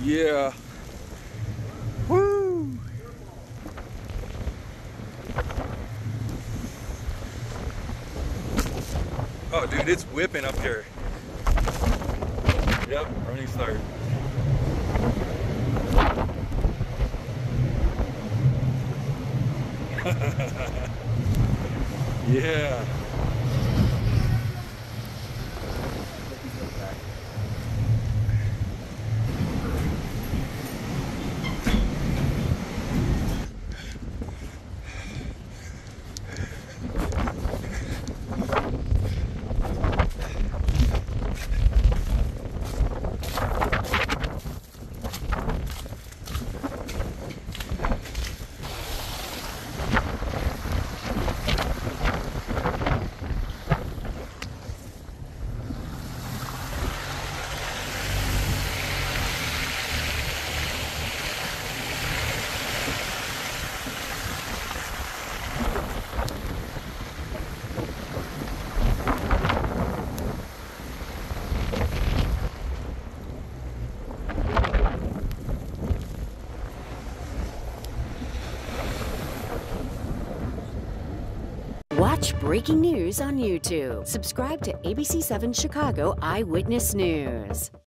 Yeah. Woo! Oh, dude, it's whipping up here. Yep, running start. Yeah. Watch breaking news on YouTube. Subscribe to ABC7 Chicago Eyewitness News.